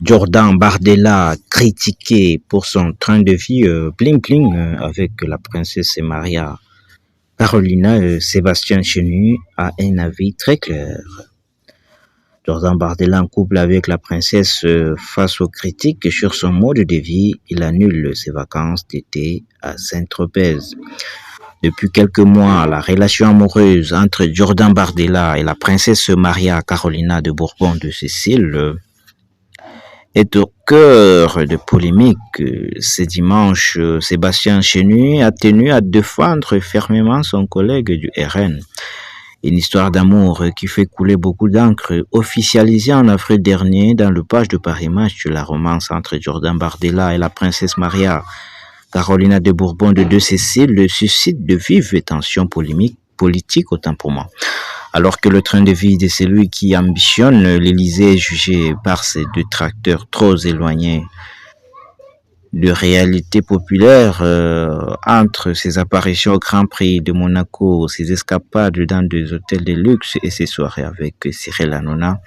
Jordan Bardella critiqué pour son train de vie bling bling avec la princesse Maria. Carolina Sébastien Chenu a un avis très clair. Jordan Bardella en couple avec la princesse face aux critiques sur son mode de vie, il annule ses vacances d'été à Saint-Tropez. Depuis quelques mois, la relation amoureuse entre Jordan Bardella et la princesse Maria Carolina de Bourbon de Sicile est au cœur de polémiques. Ce dimanche, Sébastien Chenu a tenu à défendre fermement son collègue du RN. Une histoire d'amour qui fait couler beaucoup d'encre, officialisée en avril dernier dans le page de Paris Match, la romance entre Jordan Bardella et la princesse Maria Carolina de Bourbon de Sicile suscite de vives tensions politiques autant pour moi. Alors que le train de vie de celui qui ambitionne l'Élysée est jugé par ses détracteurs trop éloignés de réalité populaire, entre ses apparitions au Grand Prix de Monaco, ses escapades dans des hôtels de luxe et ses soirées avec Cyril Hanouna,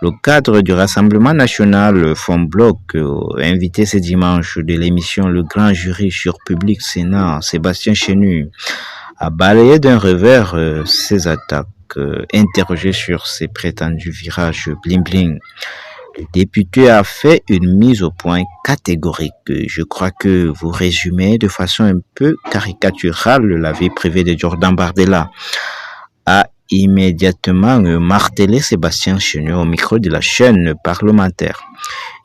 le cadre du Rassemblement national Fond Bloc, invité ce dimanche de l'émission Le Grand Jury sur Public Sénat, Sébastien Chenu, a balayé d'un revers ses attaques, interrogé sur ses prétendus virages bling-bling. Le député a fait une mise au point catégorique. Je crois que vous résumez de façon un peu caricaturale la vie privée de Jordan Bardella. A immédiatement martelé Sébastien Chenu au micro de la chaîne parlementaire,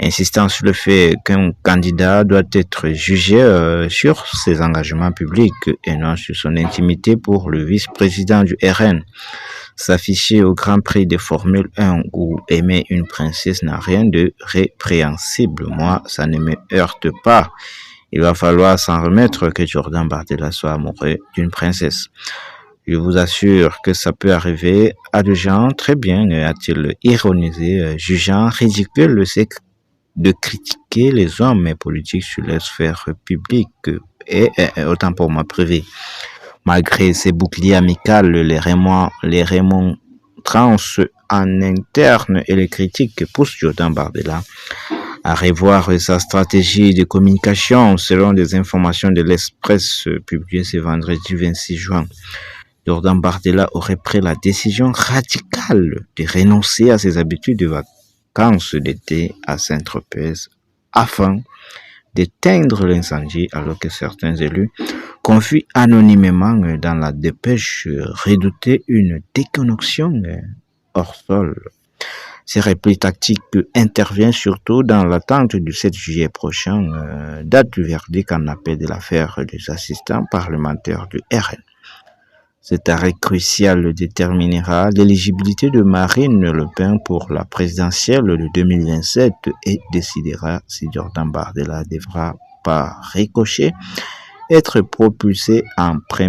insistant sur le fait qu'un candidat doit être jugé sur ses engagements publics et non sur son intimité pour le vice-président du RN. S'afficher au Grand Prix de Formule 1 ou aimer une princesse n'a rien de répréhensible. Moi, ça ne me heurte pas. Il va falloir s'en remettre que Jordan Bardella soit amoureux d'une princesse. Je vous assure que ça peut arriver à des gens très bien, a-t-il ironisé, jugeant ridicule de critiquer les hommes politiques sur la sphère publique et autant pour moi privée. Malgré ces boucliers amicales, les remontrances en interne et les critiques poussent Jordan Bardella à revoir sa stratégie de communication selon des informations de l'Express publiées ce vendredi 26 juin. Jordan Bardella aurait pris la décision radicale de renoncer à ses habitudes de vacances d'été à Saint-Tropez afin d'éteindre l'incendie, alors que certains élus confient anonymement dans la dépêche redouter une déconnexion hors sol. Ces replis tactiques interviennent surtout dans l'attente du 7 juillet prochain, date du verdict en appel de l'affaire des assistants parlementaires du RN. Cet arrêt crucial déterminera l'éligibilité de Marine Le Pen pour la présidentielle de 2027 et décidera si Jordan Bardella devra, par ricochet, être propulsé en premier.